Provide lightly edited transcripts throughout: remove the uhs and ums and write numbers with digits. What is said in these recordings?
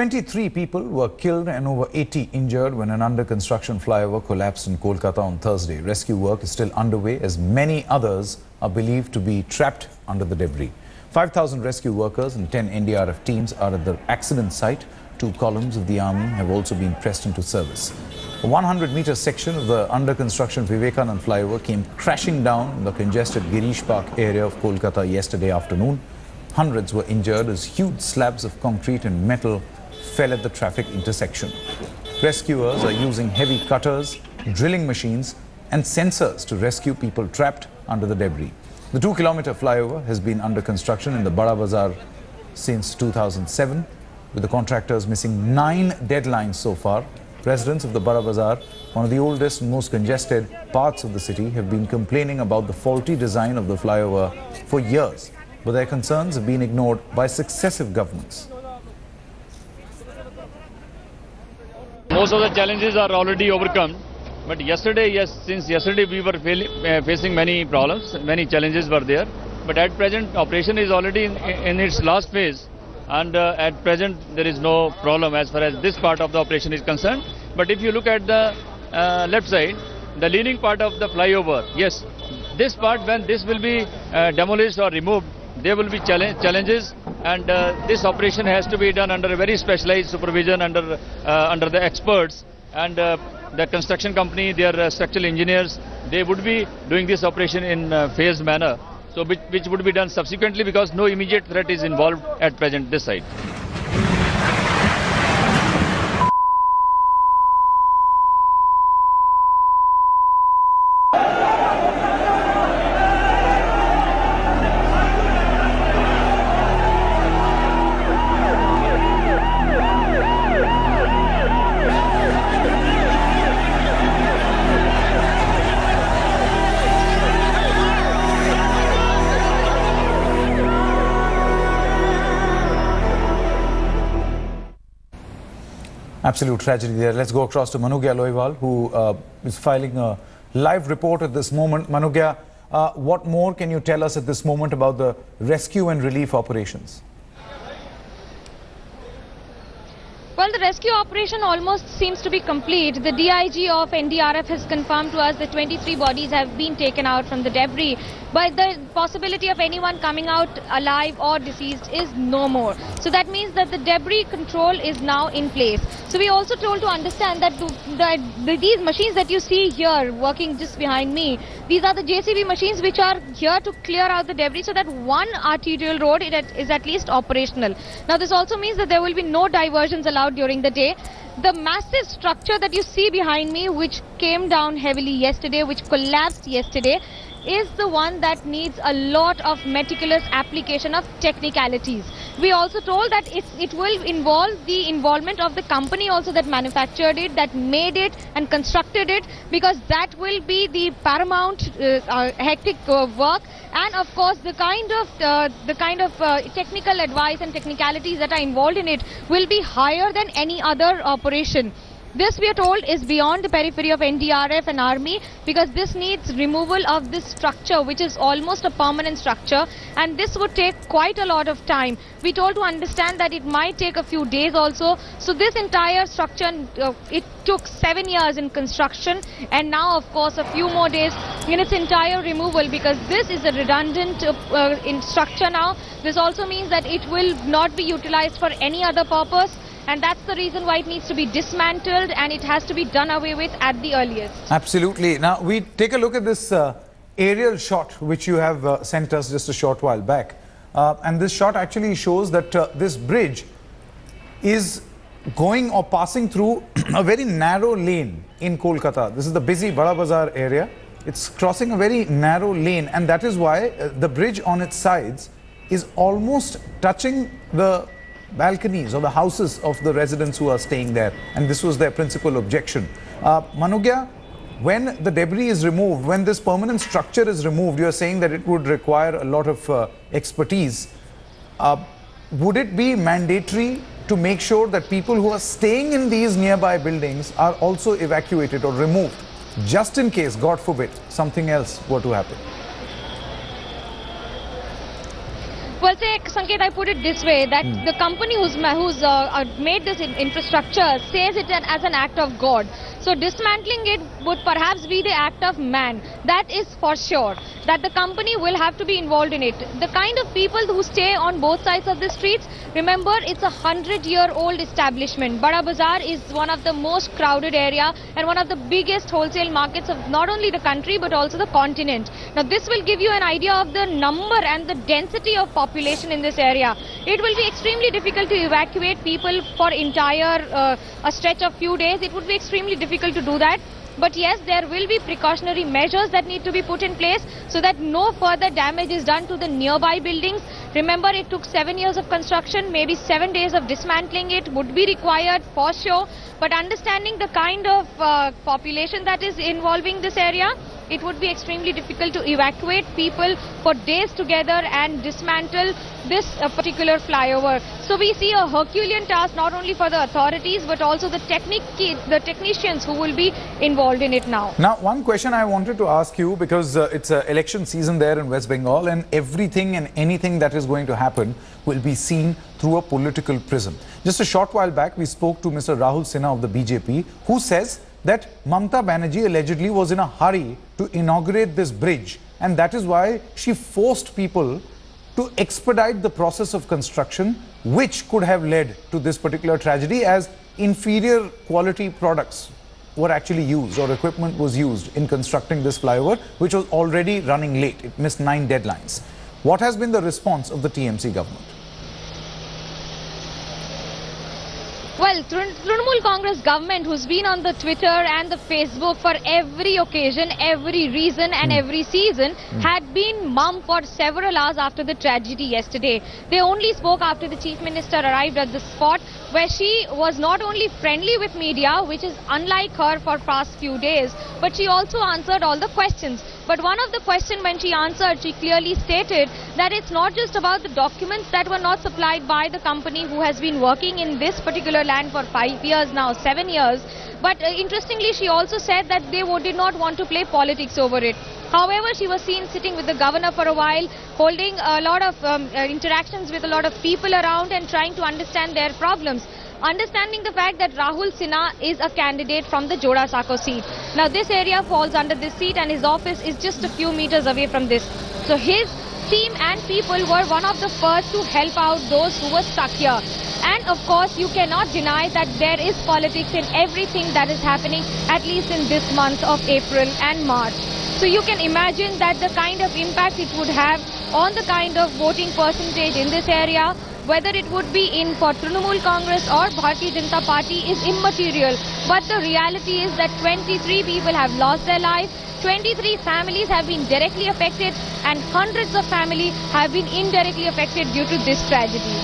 23 people were killed and over 80 injured when an under-construction flyover collapsed in Kolkata on Thursday. Rescue work is still underway as many others are believed to be trapped under the debris. 5,000 rescue workers and 10 NDRF teams are at the accident site. 2 columns of the army have also been pressed into service. A 100-meter section of the under-construction Vivekanand flyover came crashing down in the congested Girish Park area of Kolkata yesterday afternoon. Hundreds were injured as huge slabs of concrete and metal fell at the traffic intersection. Rescuers are using heavy cutters, drilling machines and sensors to rescue people trapped under the debris. The 2-kilometer flyover has been under construction in the Bada Bazar since 2007, with the contractors missing 9 deadlines so far. Residents of the Bada Bazar, one of the oldest and most congested parts of the city, have been complaining about the faulty design of the flyover for years, but their concerns have been ignored by successive governments. Most of the challenges are already overcome, but yesterday, since yesterday we were facing many problems, many challenges were there, but at present operation is already in its last phase, and at present there is no problem as far as this part of the operation is concerned. But if you look at the left side, the leaning part of the flyover, yes, this part, when this will be demolished or removed, there will be challenges, and this operation has to be done under a very specialized supervision under the experts, and the construction company, their structural engineers, they would be doing this operation in phased manner, so which would be done subsequently, because no immediate threat is involved at present this side. Absolute tragedy there. Let's go across to Manugya Loiwal, who is filing a live report at this moment. Manugya, what more can you tell us at this moment about the rescue and relief operations? Well, the rescue operation almost seems to be complete. The DIG of NDRF has confirmed to us that 23 bodies have been taken out from the debris, but the possibility of anyone coming out alive or deceased is no more. So that means that the debris control is now in place. So we also told to understand that these machines that you see here working just behind me, these are the JCB machines which are here to clear out the debris so that one arterial road is at least operational. Now this also means that there will be no diversions allowed during the day. The massive structure that you see behind me, which came down heavily yesterday, which collapsed yesterday, is the one that needs a lot of meticulous application of technicalities. We also told that it will involve the involvement of the company also that manufactured it, that made it and constructed it, because that will be the paramount hectic work, and of course the kind of technical advice and technicalities that are involved in it will be higher than any other operation. This, we are told, is beyond the periphery of NDRF and Army, because this needs removal of this structure, which is almost a permanent structure, and this would take quite a lot of time. We told to understand that it might take a few days also. So this entire structure, it took 7 years in construction, and now of course a few more days in its entire removal, because this is a redundant in structure now. This also means that it will not be utilized for any other purpose. And that's the reason why it needs to be dismantled, and it has to be done away with at the earliest. Absolutely. Now, we take a look at this aerial shot which you have sent us just a short while back. And this shot actually shows that this bridge is going or passing through a very narrow lane in Kolkata. This is the busy Bada Bazar area. It's crossing a very narrow lane, and that is why the bridge on its sides is almost touching the balconies or the houses of the residents who are staying there, and this was their principal objection. Manugya, when the debris is removed, when this permanent structure is removed, you are saying that it would require a lot of expertise. Would it be mandatory to make sure that people who are staying in these nearby buildings are also evacuated or removed, just in case, God forbid, something else were to happen? Well, say, Sanket, I put it this way, that the company who's made this infrastructure says it as an act of God. So dismantling it would perhaps be the act of man. That is for sure. That the company will have to be involved in it. The kind of people who stay on both sides of the streets, remember, it's a 100-year-old establishment. Bada Bazaar is one of the most crowded area and one of the biggest wholesale markets of not only the country but also the continent. Now this will give you an idea of the number and the density of population in this area. It will be extremely difficult to evacuate people for entire a stretch of few days. It would be extremely difficult to do that. But yes, there will be precautionary measures that need to be put in place so that no further damage is done to the nearby buildings. Remember, it took 7 years of construction, maybe 7 days of dismantling it would be required for sure. But understanding the kind of population that is involving this area, it would be extremely difficult to evacuate people for days together and dismantle this particular flyover. So we see a Herculean task not only for the authorities but also the technicians who will be involved in it now. Now, one question I wanted to ask you, because it's an election season there in West Bengal, and everything and anything that is going to happen will be seen through a political prism. Just a short while back, we spoke to Mr. Rahul Sinha of the BJP, who says that Mamata Banerjee allegedly was in a hurry to inaugurate this bridge, and that is why she forced people to expedite the process of construction, which could have led to this particular tragedy, as inferior quality products were actually used or equipment was used in constructing this flyover, which was already running late. It missed 9 deadlines. What has been the response of the TMC government? Well, Trinamool Congress government, who's been on the Twitter and the Facebook for every occasion, every reason and every season, had been mum for several hours after the tragedy yesterday. They only spoke after the Chief Minister arrived at the spot, where she was not only friendly with media, which is unlike her for past few days, but she also answered all the questions. But one of the questions when she answered, she clearly stated that it's not just about the documents that were not supplied by the company who has been working in this particular land for 5 years now, 7 years. But interestingly, she also said that they did not want to play politics over it. However, she was seen sitting with the governor for a while, holding a lot of interactions with a lot of people around and trying to understand their problems. Understanding the fact that Rahul Sinha is a candidate from the Joda Sako seat. Now this area falls under this seat and his office is just a few meters away from this. So his team and people were one of the first to help out those who were stuck here. And of course, you cannot deny that there is politics in everything that is happening, at least in this month of April and March. So you can imagine that the kind of impact it would have on the kind of voting percentage in this area, whether it would be in for Trinamool Congress or Bharatiya Janata Party, is immaterial. But the reality is that 23 people have lost their lives, 23 families have been directly affected, and hundreds of families have been indirectly affected due to this tragedy.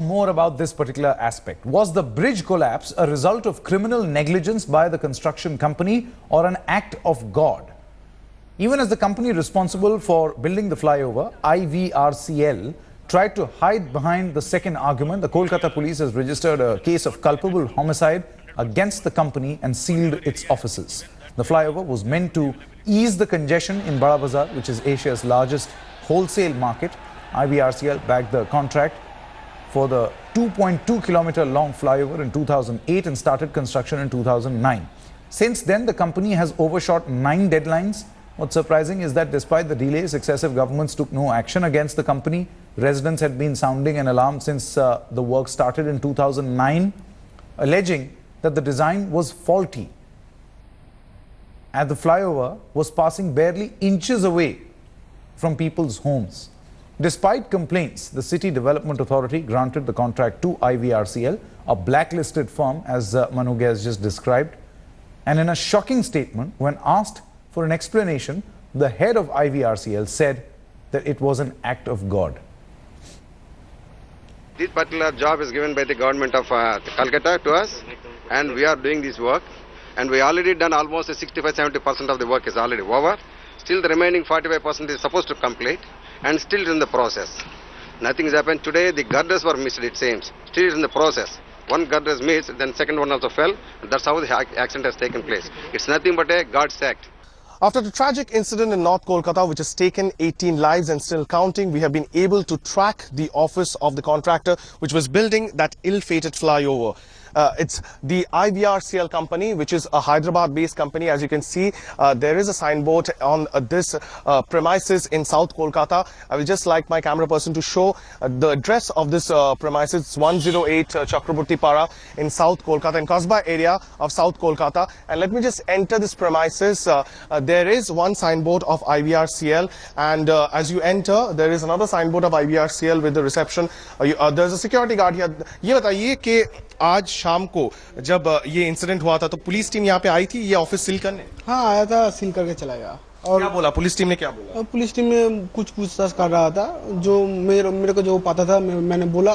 More about this particular aspect. Was the bridge collapse a result of criminal negligence by the construction company or an act of God? Even as the company responsible for building the flyover, IVRCL, tried to hide behind the second argument, the Kolkata police has registered a case of culpable homicide against the company and sealed its offices. The flyover was meant to ease the congestion in Bada Bazaar, which is Asia's largest wholesale market. IVRCL backed the contract for the 2.2-kilometer long flyover in 2008 and started construction in 2009. Since then, the company has overshot 9 deadlines. What's surprising is that despite the delays, successive governments took no action against the company. Residents had been sounding an alarm since the work started in 2009, alleging that the design was faulty and the flyover was passing barely inches away from people's homes. Despite complaints, the City Development Authority granted the contract to IVRCL, a blacklisted firm, as Manu has just described. And in a shocking statement, when asked for an explanation, the head of IVRCL said that it was an act of God. This particular job is given by the government of Calcutta to us, and we are doing this work. And we already done almost 65-70% of the work is already over. Still the remaining 45% is supposed to complete, and still in the process. Nothing has happened. Today the girders were missed, it seems. Still in the process. One girder is missed, then second one also fell. That's how the accident has taken place. It's nothing but a God's act. After the tragic incident in North Kolkata, which has taken 18 lives and still counting, we have been able to track the office of the contractor which was building that ill-fated flyover. It's the IVRCL company, which is a Hyderabad-based company. As you can see, there is a signboard on this premises in South Kolkata. I will just like my camera person to show the address of this premises. It's 108 Chakraborty Para in South Kolkata, in Kasba area of South Kolkata. And let me just enter this premises. There is one signboard of IVRCL, and as you enter, there is another signboard of IVRCL with the reception. There's a security guard here. ये बताइए कि आज शाम को जब ये incident हुआ था तो पुलिस टीम यहाँ पे आई थी ये ऑफिस सील करने? हाँ आया था, सील करके चला गया। और क्या बोला पुलिस टीम ने, क्या बोला? पुलिस टीम ने कुछ पूछताछ कर रहा था, जो मेरे को जो पता था मैंने बोला,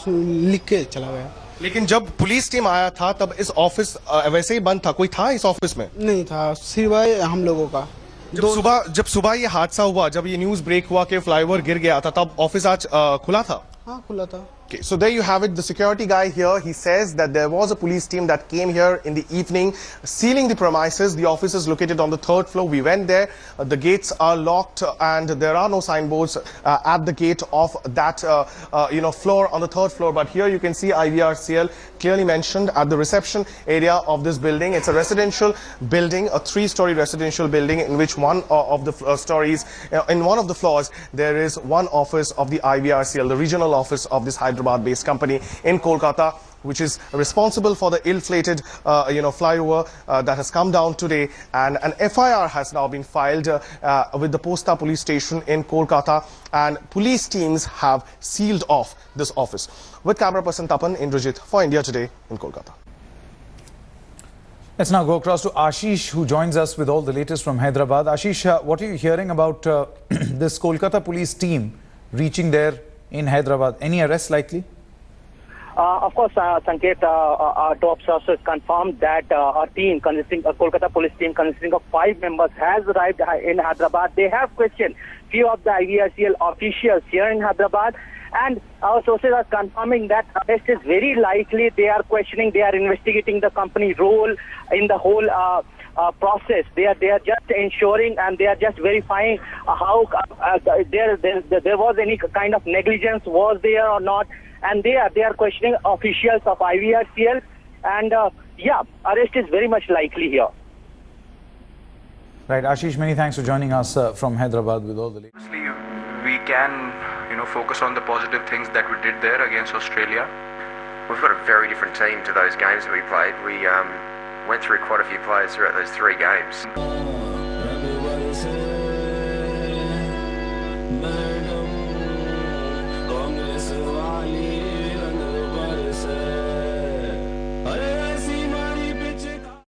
लिख के चला गया। लेकिन जब पुलिस टीम आया था तब इस ऑफिस वैसे ही बंद था, कोई था इस ऑफिस में? नहीं था, सिवाय हम लोगों का। जब सुबह ये हादसा हुआ, जब ये न्यूज ब्रेक हुआ कि फ्लाईओवर गिर गया था, तब ऑफिस आज खुला था? हाँ खुला था। Okay, so there you have it. The security guy here, he says that there was a police team that came here in the evening, sealing the premises. The office is located on the 3rd floor. We went there. The gates are locked, and there are no signboards at the gate of that floor on the 3rd floor. But here you can see IVRCL clearly mentioned at the reception area of this building. It's a residential building, a 3-story residential building, in which one of the stories, in one of the floors, there is one office of the IVRCL, the regional office of this Hyderabad-based company in Kolkata, which is responsible for the ill-fated, flyover that has come down today. And an FIR has now been filed with the Posta police station in Kolkata, and police teams have sealed off this office. With camera person Tapan, Indrajit for India Today in Kolkata. Let's now go across to Ashish, who joins us with all the latest from Hyderabad. Ashish, what are you hearing about this Kolkata police team reaching there in Hyderabad? Any arrests likely? Of course, Sanket, our top sources confirmed that a Kolkata police team consisting of 5 members has arrived in Hyderabad. They have questioned few of the IVRCL officials here in Hyderabad, and our sources are confirming that arrest is very likely. They are questioning, they are investigating the company role in the whole process. They are just ensuring, and they are just verifying how there was any kind of negligence was there or not, and they are questioning officials of IVRCL, and arrest is very much likely here. Right, Ashish, many thanks for joining us from Hyderabad with all the latest. Obviously, we can, focus on the positive things that we did there against Australia. We've got a very different team to those games that we played. We went through quite a few players throughout those 3 games.